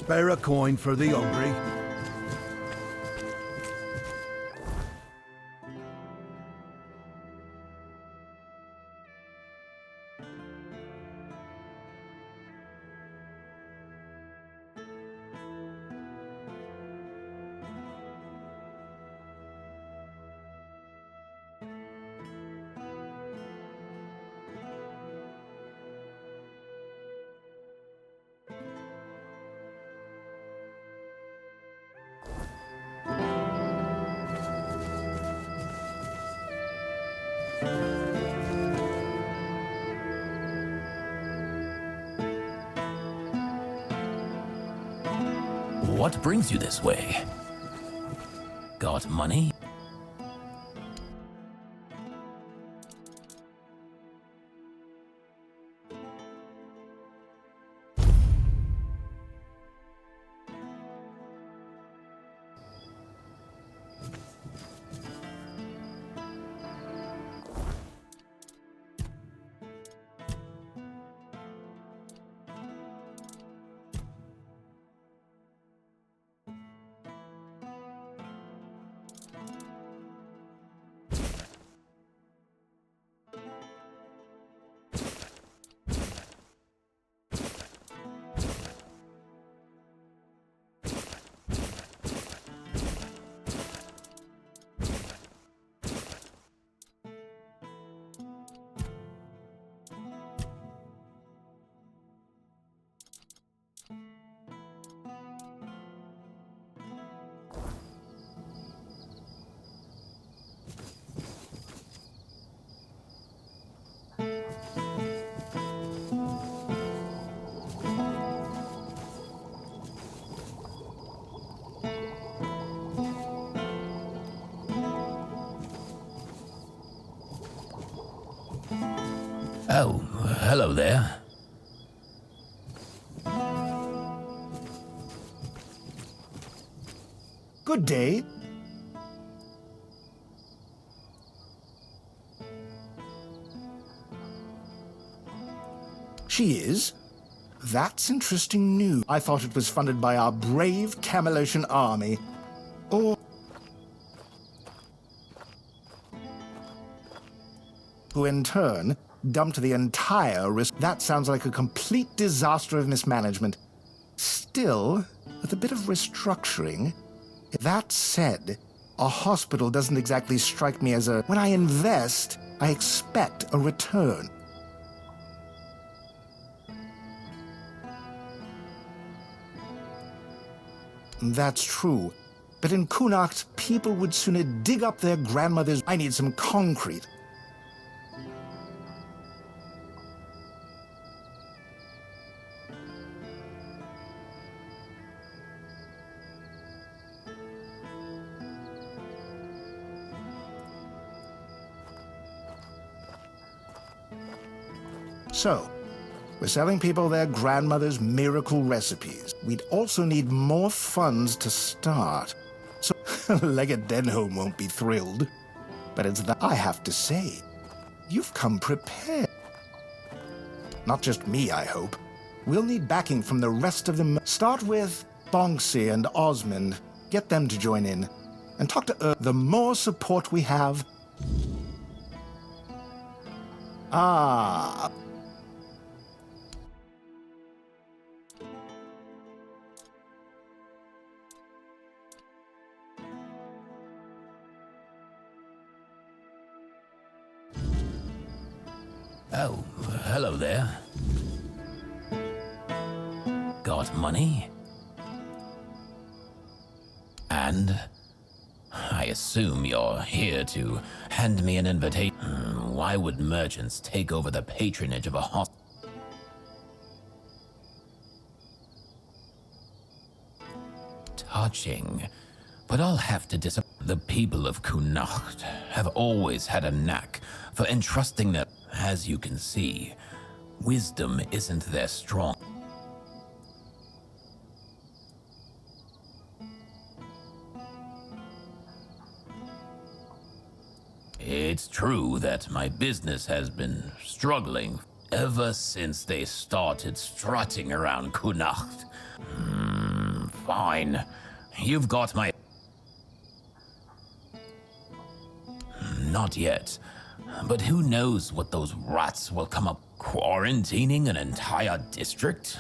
Spare a coin for the hungry. What brings you this way? Got money? Oh, hello there. Good day. She is? That's interesting news. I thought it was funded by our brave Camelosian army. Or... who in turn dumped the entire risk. That sounds like a complete disaster of mismanagement. Still, with a bit of restructuring. That said, a hospital doesn't exactly strike me as a... When I invest, I expect a return. That's true. But in Connacht, people would sooner dig up their grandmother's... I need some concrete. So, we're selling people their grandmother's miracle recipes. We'd also need more funds to start. So, Legate Denholm won't be thrilled. But it's that I have to say, you've come prepared. Not just me, I hope. We'll need backing from the rest of them. Start with Bonksy and Osmond. Get them to join in. And talk to the more support we have... Ah... Oh, hello there. Got money? And I assume you're here to hand me an invitation. Why would merchants take over the patronage of a hospital? Touching, but I'll have to disappoint. The people of Connacht have always had a knack for entrusting their... As you can see, wisdom isn't their strong. It's true that my business has been struggling ever since they started strutting around Connacht. Fine. You've got my... Not yet. But who knows what those rats will come up quarantining an entire district?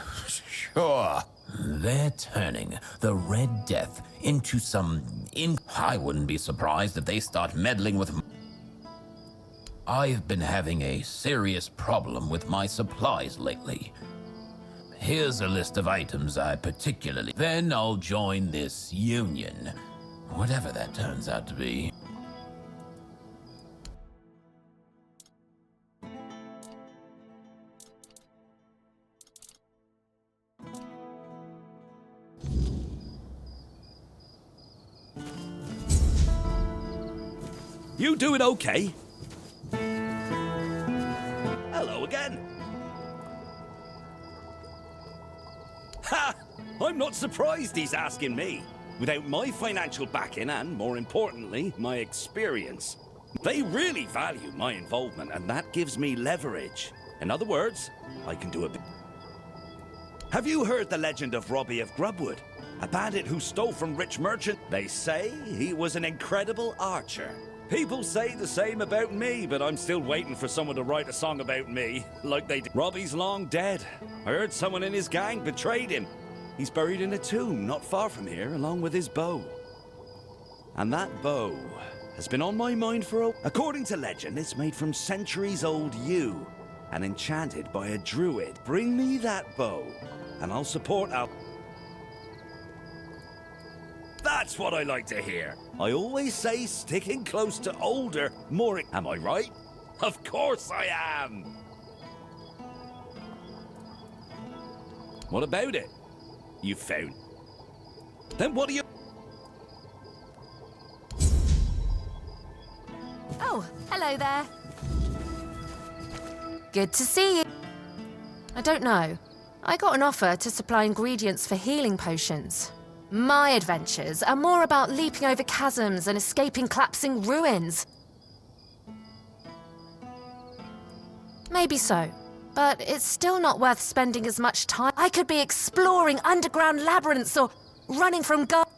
Sure. They're turning the Red Death into some... I wouldn't be surprised if they start meddling with... I've been having a serious problem with my supplies lately. Here's a list of items I particularly... Then I'll join this union, whatever that turns out to be. You doing okay? Hello again. Ha! I'm not surprised he's asking me. Without my financial backing and, more importantly, my experience, they really value my involvement, and that gives me leverage. In other words, I can do a bit. Have you heard the legend of Robbie of Grubwood? A bandit who stole from rich merchant? They say he was an incredible archer. People say the same about me, but I'm still waiting for someone to write a song about me, like they did. Robbie's long dead. I heard someone in his gang betrayed him. He's buried in a tomb not far from here, along with his bow. And that bow has been on my mind for a... According to legend, it's made from centuries-old yew and enchanted by a druid. Bring me that bow, and I'll support our... That's what I like to hear. I always say sticking close to older, more... Am I right? Of course I am! What about it? You found... Then what do you... Oh, hello there. Good to see you. I don't know. I got an offer to supply ingredients for healing potions. My adventures are more about leaping over chasms and escaping collapsing ruins. Maybe so, but it's still not worth spending as much time. I could be exploring underground labyrinths or running from guards.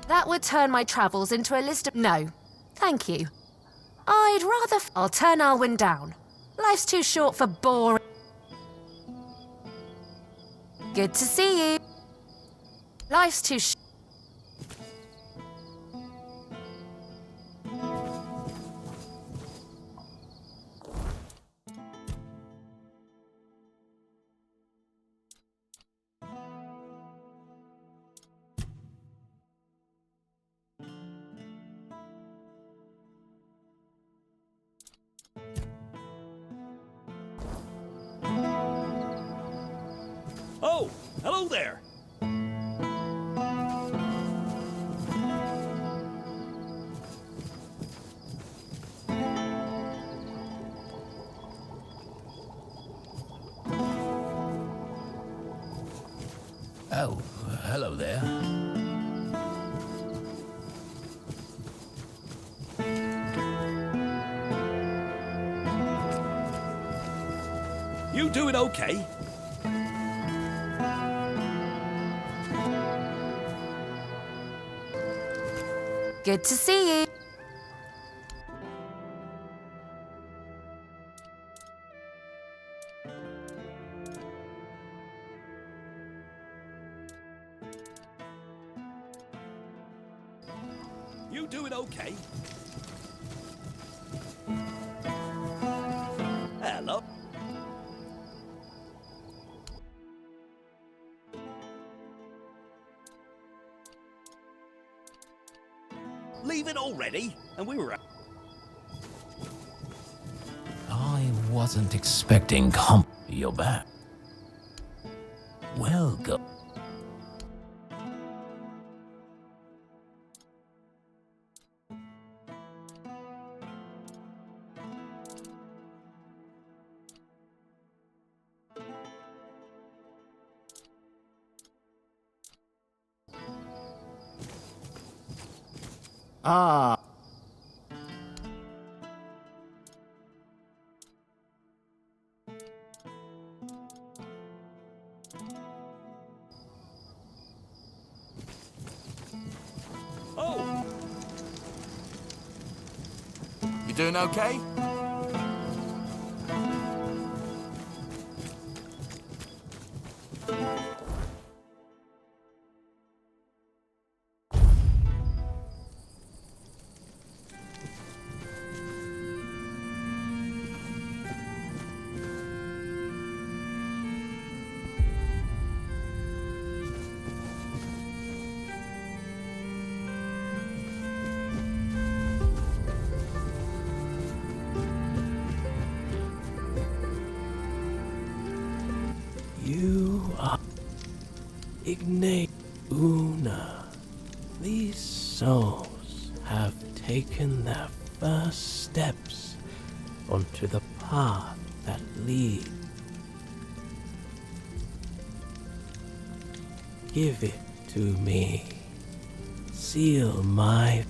That would turn my travels into a list of... No, thank you. I'd rather... I'll turn Alwyn down. Life's too short for boring. Good to see you. Life's too short. Oh, hello there. Oh, hello there. You doing okay? Good to see you. You doing okay? Hello. Leave it already? And we were... I wasn't expecting You're back. Welcome. Ah. Oh! You doing okay? You are Ignate Una. These souls have taken their first steps onto the path that leads. Give it to me. Seal my...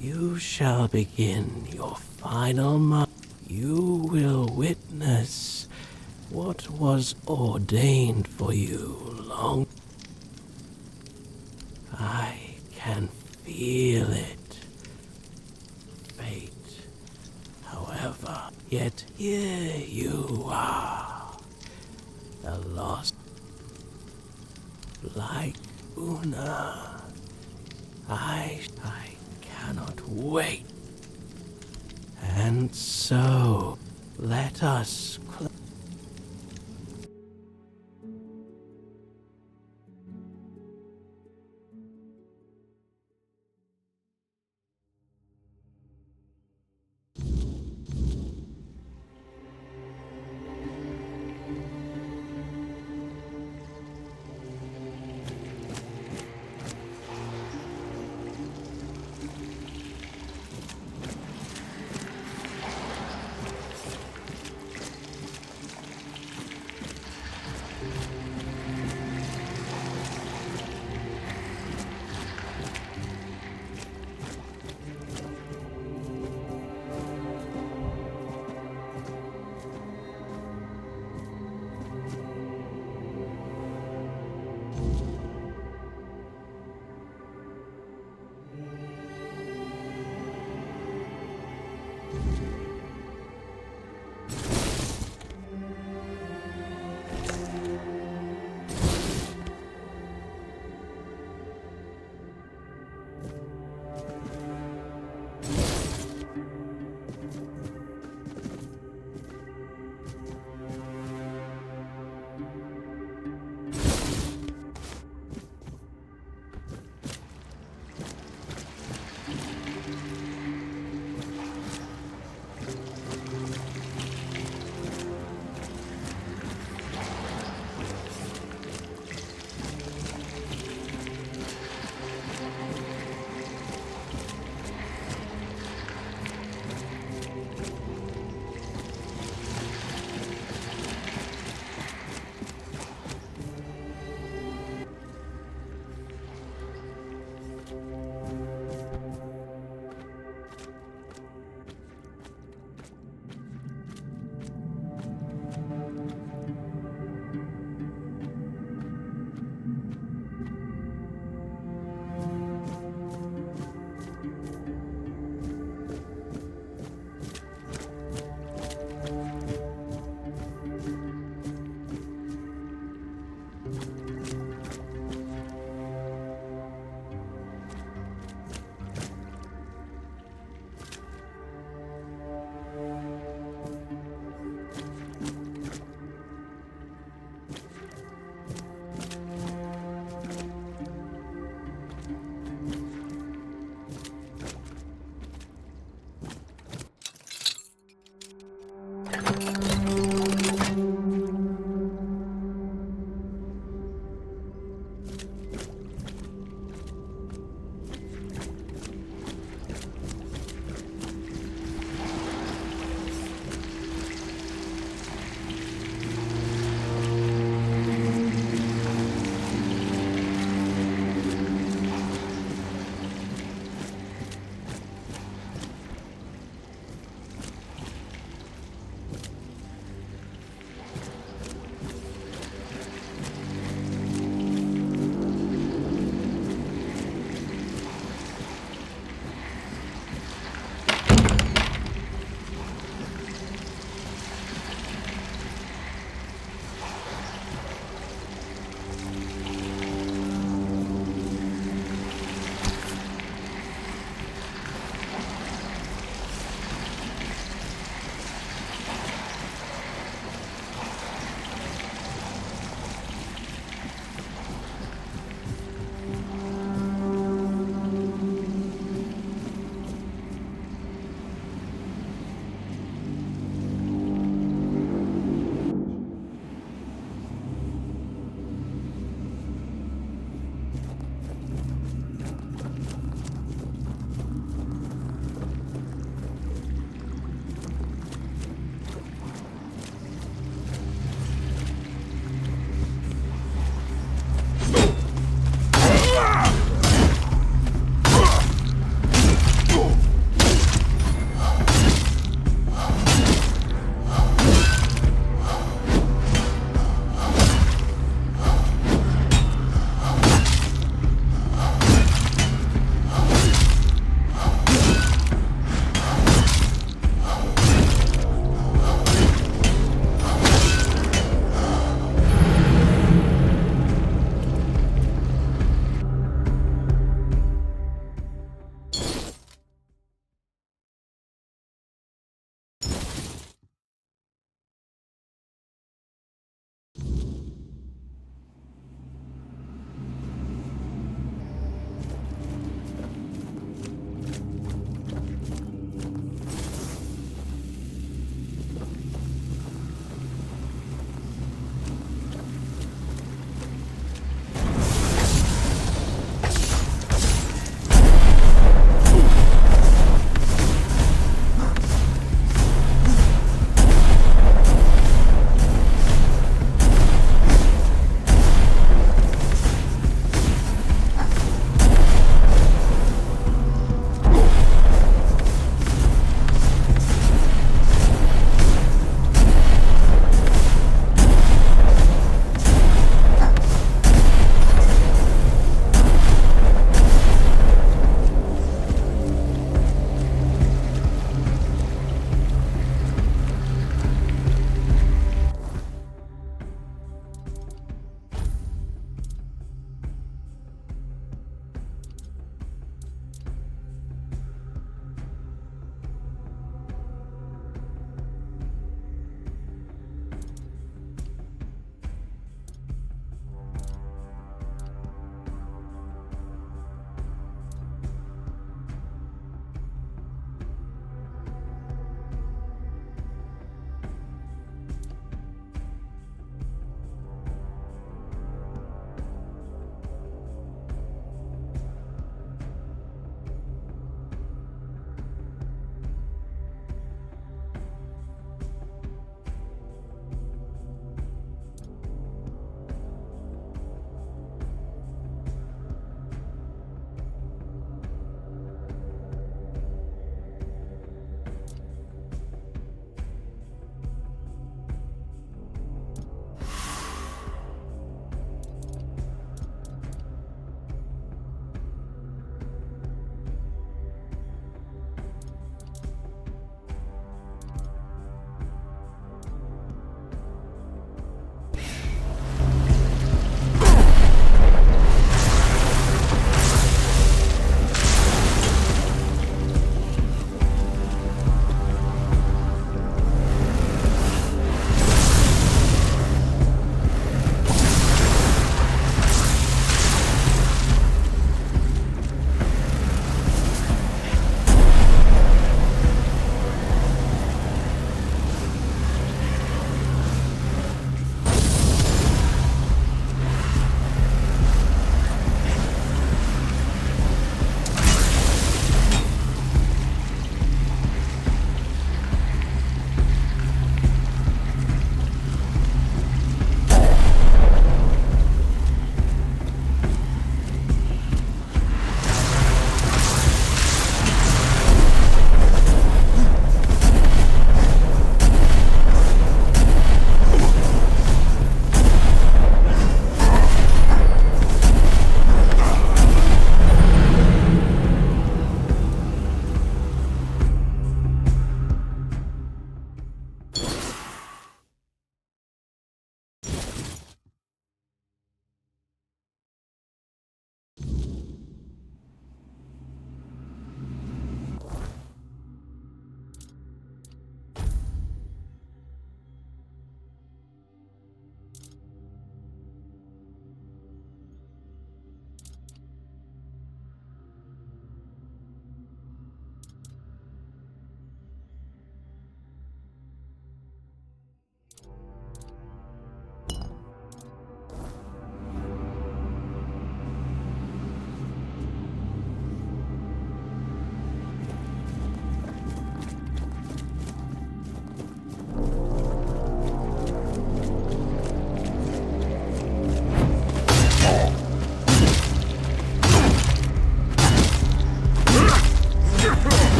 You shall begin your final march. You will witness what was ordained for you long. I can feel it. Fate, however, yet here you are. A lost like Una. I cannot wait. And so, let us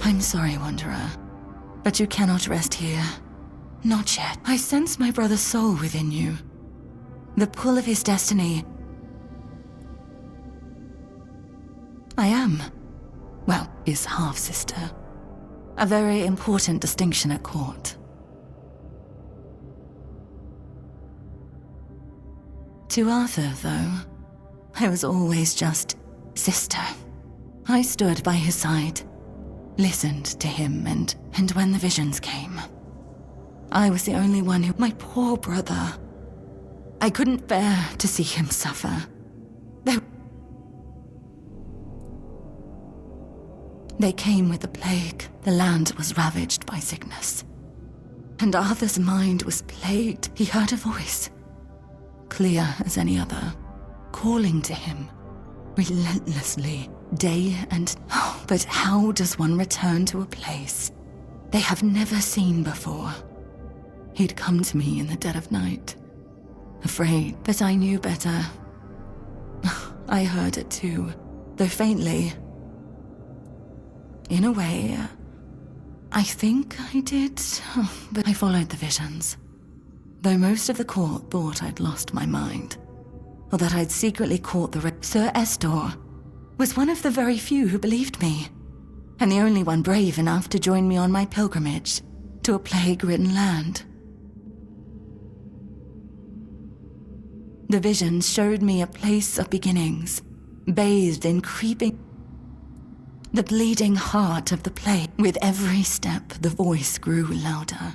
I'm sorry, Wanderer, but you cannot rest here. Not yet. I sense my brother's soul within you. The pull of his destiny. I am, well, his half-sister. A very important distinction at court. To Arthur, though, I was always just sister. I stood by his side, listened to him, and when the visions came, I was the only one who... My poor brother. I couldn't bear to see him suffer. They came with the plague. The land was ravaged by sickness. And Arthur's mind was plagued. He heard a voice, clear as any other, calling to him, relentlessly, day and... Oh, but how does one return to a place they have never seen before? He'd come to me in the dead of night, afraid, but I knew better. I heard it too, though faintly. In a way, I think I did, but I followed the visions. Though most of the court thought I'd lost my mind, or that I'd secretly caught the... Sir Estor was one of the very few who believed me, and the only one brave enough to join me on my pilgrimage to a plague-ridden land. The visions showed me a place of beginnings, bathed in creeping... The bleeding heart of the plague. With every step, the voice grew louder.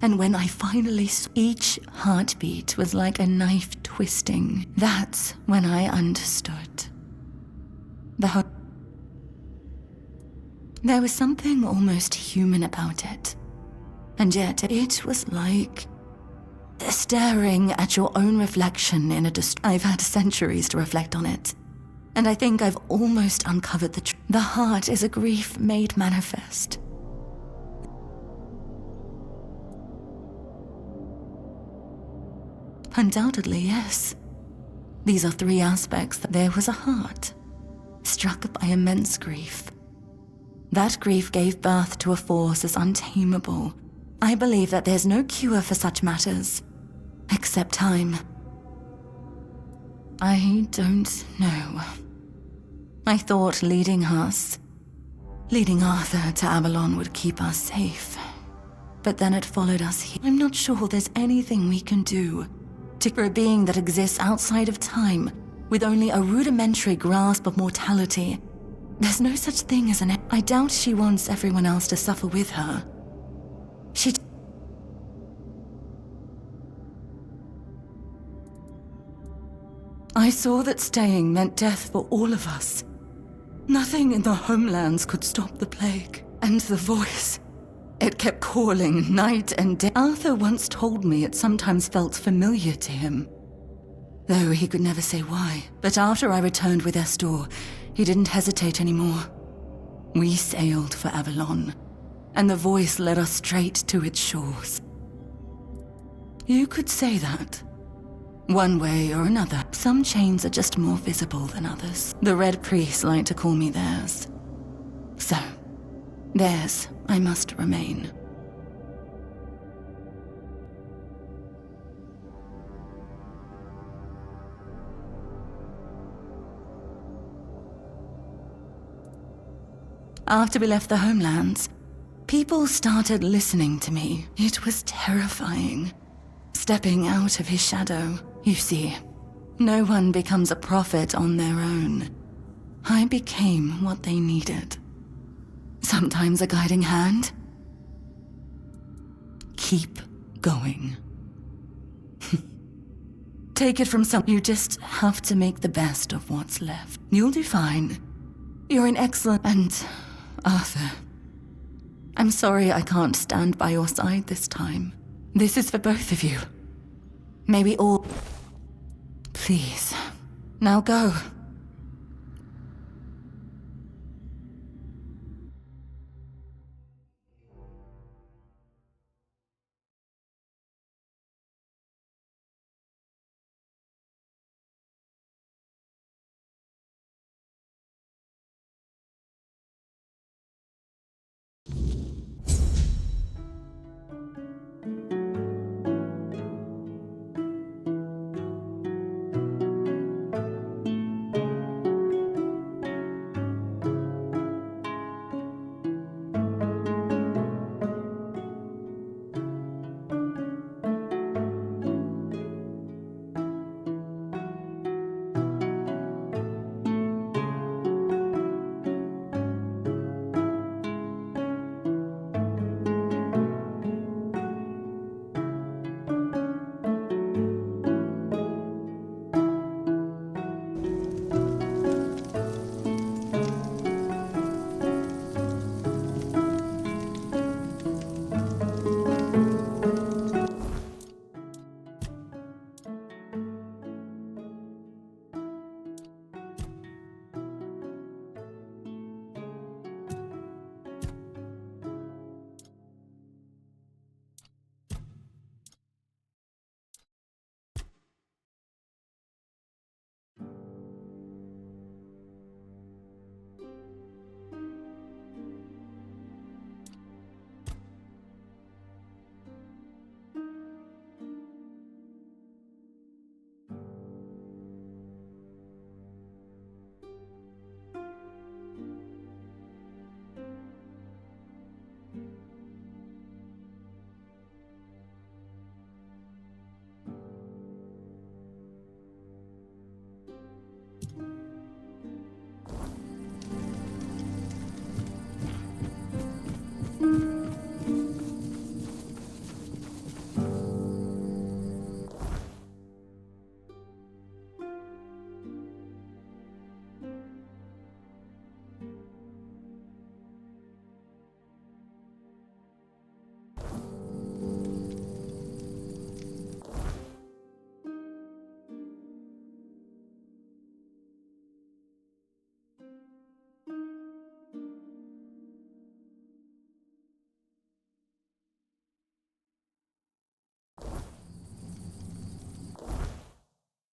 And when I finally saw, each heartbeat was like a knife twisting. That's when I understood. There was something almost human about it. And yet it was like staring at your own reflection in a I've had centuries to reflect on it. And I think I've almost uncovered the truth. The heart is a grief made manifest. Undoubtedly, yes. These are three aspects. There was a heart, struck by immense grief. That grief gave birth to a force as untamable. I believe that there's no cure for such matters, except time. I don't know. I thought leading Arthur to Avalon would keep us safe. But then it followed us here. I'm not sure there's anything we can do for a being that exists outside of time, with only a rudimentary grasp of mortality. There's no such thing as an... I doubt she wants everyone else to suffer with her. I saw that staying meant death for all of us. Nothing in the homelands could stop the plague. And the voice, it kept calling night and day. Arthur once told me it sometimes felt familiar to him, though he could never say why. But after I returned with Estor, he didn't hesitate anymore. We sailed for Avalon, and the voice led us straight to its shores. You could say that. One way or another. Some chains are just more visible than others. The Red Priests like to call me theirs. So, theirs I must remain. After we left the homelands, people started listening to me. It was terrifying. Stepping out of his shadow. You see, no one becomes a prophet on their own. I became what they needed. Sometimes a guiding hand. Keep going. Take it from some... You just have to make the best of what's left. You'll do fine. You're an excellent... And, Arthur, I'm sorry I can't stand by your side this time. This is for both of you. Maybe all... Please, now go.